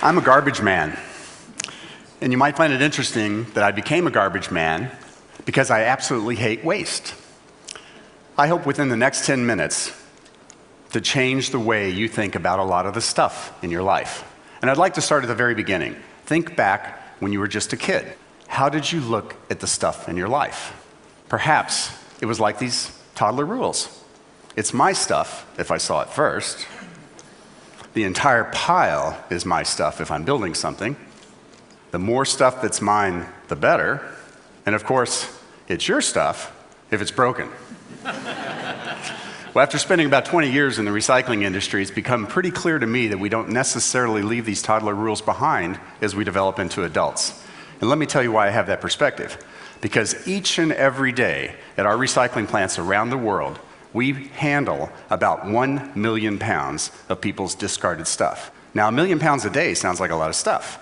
I'm a garbage man. And you might find it interesting that I became a garbage man because I absolutely hate waste. I hope within the next 10 minutes to change the way you think about a lot of the stuff in your life. And I'd like to start at the very beginning. Think back when you were just a kid. How did you look at the stuff in your life? Perhaps it was like these toddler rules. It's my stuff if I saw it first. The entire pile is my stuff if I'm building something. The more stuff that's mine, the better. And of course, it's your stuff if it's broken. Well, after spending about 20 years in the recycling industry, it's become pretty clear to me that we don't necessarily leave these toddler rules behind as we develop into adults. And let me tell you why I have that perspective. Because each and every day at our recycling plants around the world, we handle about 1 million pounds of people's discarded stuff. Now, 1 million pounds a day sounds like a lot of stuff,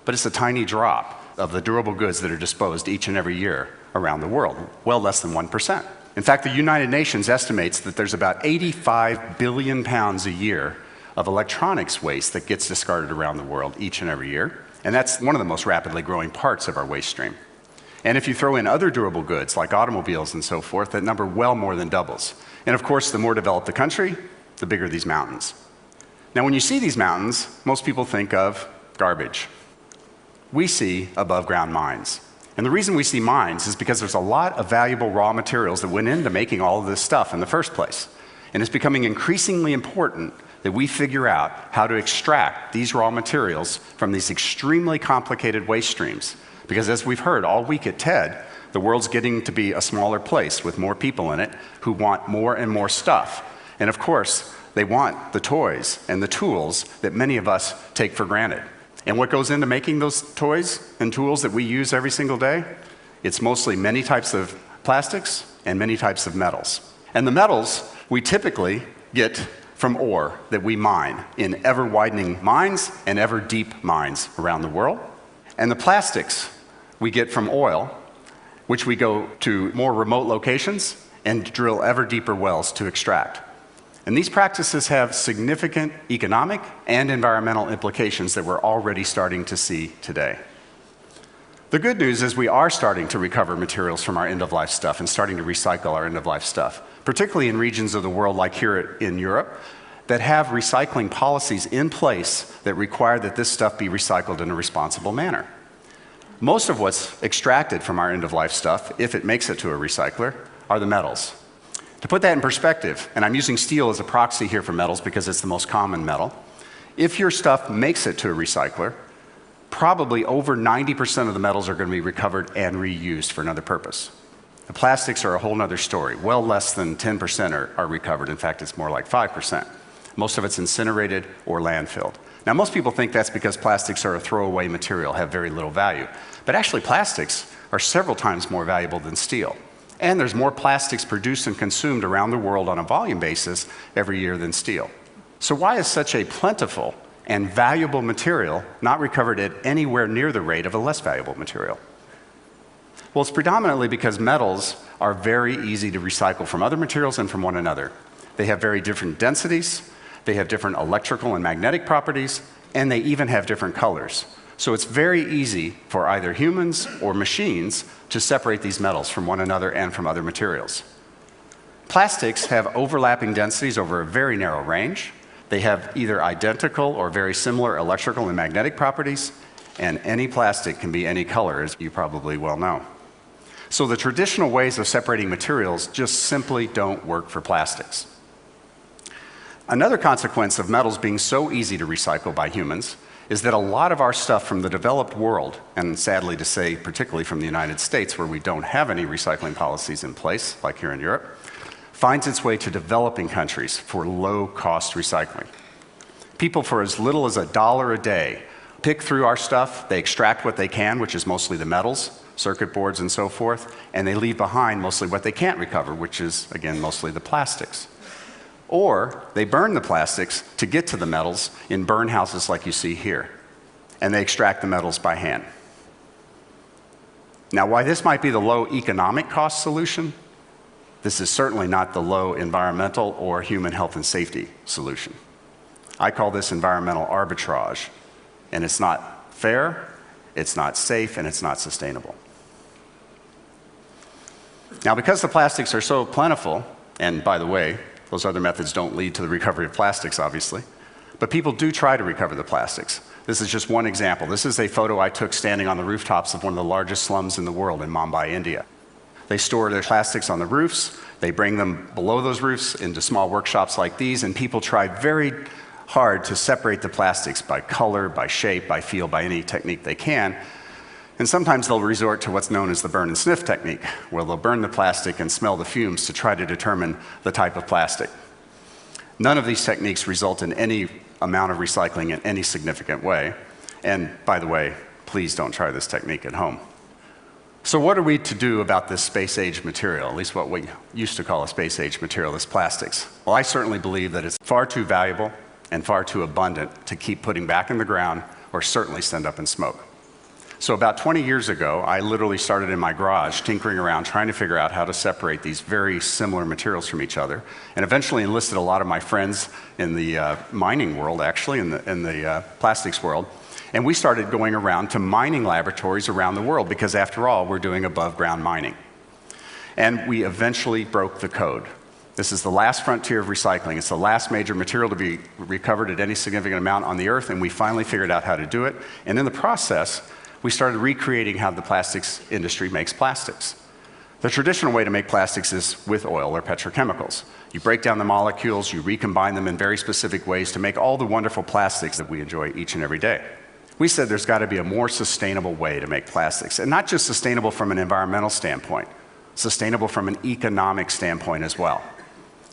but it's a tiny drop of the durable goods that are disposed each and every year around the world, well less than 1%. In fact, the United Nations estimates that there's about 85 billion pounds a year of electronics waste that gets discarded around the world each and every year, and that's one of the most rapidly growing parts of our waste stream. And if you throw in other durable goods like automobiles and so forth, that number well more than doubles. And of course, the more developed the country, the bigger these mountains. Now, when you see these mountains, most people think of garbage. We see above ground mines. And the reason we see mines is because there's a lot of valuable raw materials that went into making all of this stuff in the first place. And it's becoming increasingly important that we figure out how to extract these raw materials from these extremely complicated waste streams. Because as we've heard all week at TED, the world's getting to be a smaller place with more people in it who want more and more stuff. And of course, they want the toys and the tools that many of us take for granted. And what goes into making those toys and tools that we use every single day? It's mostly many types of plastics and many types of metals. And the metals we typically get from ore that we mine in ever-widening mines and ever-deep mines around the world. And the plastics we get from oil, which we go to more remote locations and drill ever deeper wells to extract. And these practices have significant economic and environmental implications that we're already starting to see today. The good news is we are starting to recover materials from our end-of-life stuff and starting to recycle our end-of-life stuff, particularly in regions of the world like here in Europe that have recycling policies in place that require that this stuff be recycled in a responsible manner. Most of what's extracted from our end-of-life stuff, if it makes it to a recycler, are the metals. To put that in perspective, and I'm using steel as a proxy here for metals because it's the most common metal, if your stuff makes it to a recycler, probably over 90% of the metals are going to be recovered and reused for another purpose. The plastics are a whole other story. Well less than 10% are recovered. In fact, it's more like 5%. Most of it's incinerated or landfilled. Now, most people think that's because plastics are a throwaway material, have very little value. But actually, plastics are several times more valuable than steel. And there's more plastics produced and consumed around the world on a volume basis every year than steel. So why is such a plentiful and valuable material not recovered at anywhere near the rate of a less valuable material? Well, it's predominantly because metals are very easy to recycle from other materials and from one another. They have very different densities, they have different electrical and magnetic properties, and they even have different colors. So it's very easy for either humans or machines to separate these metals from one another and from other materials. Plastics have overlapping densities over a very narrow range. They have either identical or very similar electrical and magnetic properties, and any plastic can be any color, as you probably well know. So the traditional ways of separating materials just simply don't work for plastics. Another consequence of metals being so easy to recycle by humans is that a lot of our stuff from the developed world, and sadly to say, particularly from the United States, where we don't have any recycling policies in place, like here in Europe, finds its way to developing countries for low-cost recycling. People for as little as $1 a day pick through our stuff, they extract what they can, which is mostly the metals, circuit boards and so forth, and they leave behind mostly what they can't recover, which is, again, mostly the plastics. Or they burn the plastics to get to the metals in burn houses like you see here, and they extract the metals by hand. Now, why this might be the low economic cost solution, this is certainly not the low environmental or human health and safety solution. I call this environmental arbitrage. And it's not fair, it's not safe, and it's not sustainable. Now, because the plastics are so plentiful, and by the way, those other methods don't lead to the recovery of plastics, obviously, but people do try to recover the plastics. This is just one example. This is a photo I took standing on the rooftops of one of the largest slums in the world in Mumbai, India. They store their plastics on the roofs, they bring them below those roofs into small workshops like these, and people try very hard to separate the plastics by color, by shape, by feel, by any technique they can. And sometimes they'll resort to what's known as the burn and sniff technique, where they'll burn the plastic and smell the fumes to try to determine the type of plastic. None of these techniques result in any amount of recycling in any significant way. And by the way, please don't try this technique at home. So what are we to do about this space-age material, at least what we used to call a space-age material, this plastics? Well, I certainly believe that it's far too valuable and far too abundant to keep putting back in the ground or certainly send up in smoke. So about 20 years ago, I literally started in my garage tinkering around trying to figure out how to separate these very similar materials from each other, and eventually enlisted a lot of my friends in the mining world, actually, in the plastics world. And we started going around to mining laboratories around the world because, after all, we're doing above-ground mining. And we eventually broke the code. This is the last frontier of recycling. It's the last major material to be recovered at any significant amount on the Earth, and we finally figured out how to do it. And in the process, we started recreating how the plastics industry makes plastics. The traditional way to make plastics is with oil or petrochemicals. You break down the molecules, you recombine them in very specific ways to make all the wonderful plastics that we enjoy each and every day. We said there's got to be a more sustainable way to make plastics, and not just sustainable from an environmental standpoint, sustainable from an economic standpoint as well.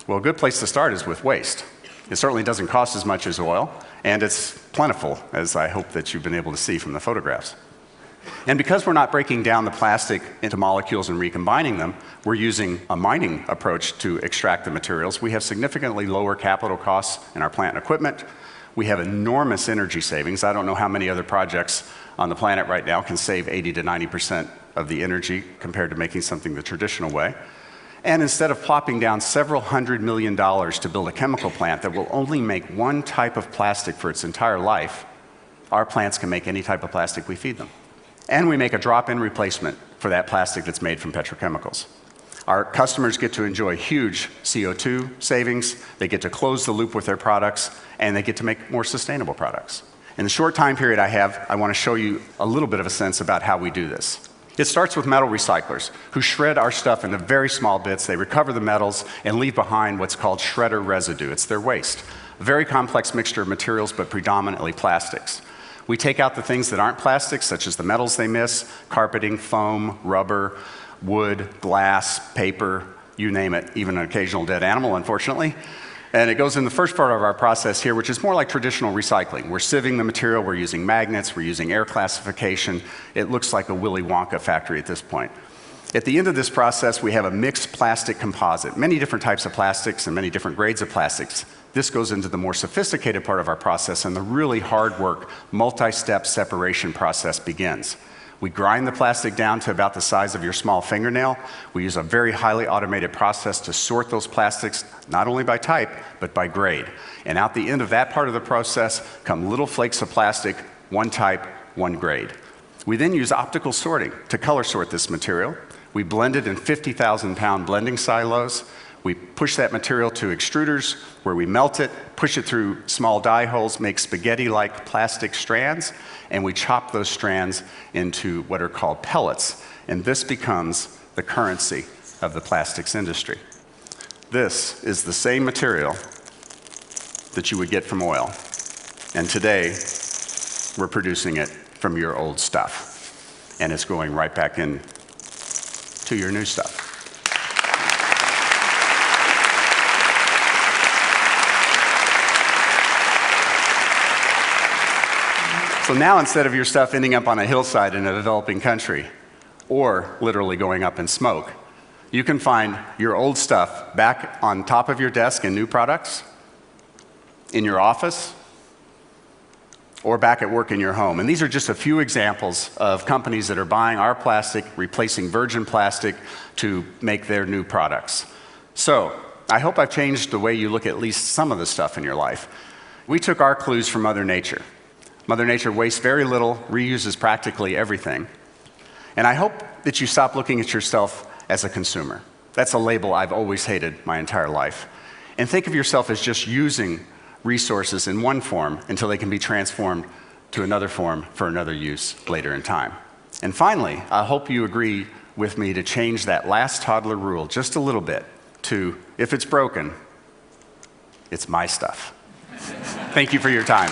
Well, a good place to start is with waste. It certainly doesn't cost as much as oil, and it's plentiful, as I hope that you've been able to see from the photographs. And because we're not breaking down the plastic into molecules and recombining them, we're using a mining approach to extract the materials. We have significantly lower capital costs in our plant and equipment. We have enormous energy savings. I don't know how many other projects on the planet right now can save 80 to 90% of the energy compared to making something the traditional way. And instead of plopping down several $100 million to build a chemical plant that will only make one type of plastic for its entire life, our plants can make any type of plastic we feed them. And we make a drop-in replacement for that plastic that's made from petrochemicals. Our customers get to enjoy huge CO2 savings, they get to close the loop with their products, and they get to make more sustainable products. In the short time period I have, I want to show you a little bit of a sense about how we do this. It starts with metal recyclers, who shred our stuff into very small bits. They recover the metals and leave behind what's called shredder residue. It's their waste. A very complex mixture of materials, but predominantly plastics. We take out the things that aren't plastics, such as the metals they miss, carpeting, foam, rubber, wood, glass, paper, you name it, even an occasional dead animal, unfortunately. And it goes in the first part of our process here, which is more like traditional recycling. We're sieving the material, we're using magnets, we're using air classification. It looks like a Willy Wonka factory at this point. At the end of this process, we have a mixed plastic composite, many different types of plastics and many different grades of plastics. This goes into the more sophisticated part of our process, and the really hard work, multi-step separation process begins. We grind the plastic down to about the size of your small fingernail. We use a very highly automated process to sort those plastics, not only by type, but by grade. And out the end of that part of the process come little flakes of plastic, one type, one grade. We then use optical sorting to color sort this material. We blend it in 50,000-pound blending silos. We push that material to extruders where we melt it, push it through small die holes, make spaghetti-like plastic strands, and we chop those strands into what are called pellets. And this becomes the currency of the plastics industry. This is the same material that you would get from oil. And today, we're producing it from your old stuff. And it's going right back in to your new stuff. So now, instead of your stuff ending up on a hillside in a developing country, or literally going up in smoke, you can find your old stuff back on top of your desk in new products, in your office, or back at work in your home. And these are just a few examples of companies that are buying our plastic, replacing virgin plastic to make their new products. So, I hope I've changed the way you look at least some of the stuff in your life. We took our clues from Mother Nature. Mother Nature wastes very little, reuses practically everything. And I hope that you stop looking at yourself as a consumer. That's a label I've always hated my entire life. And think of yourself as just using resources in one form until they can be transformed to another form for another use later in time. And finally, I hope you agree with me to change that last toddler rule just a little bit to, if it's broken, it's my stuff. Thank you for your time.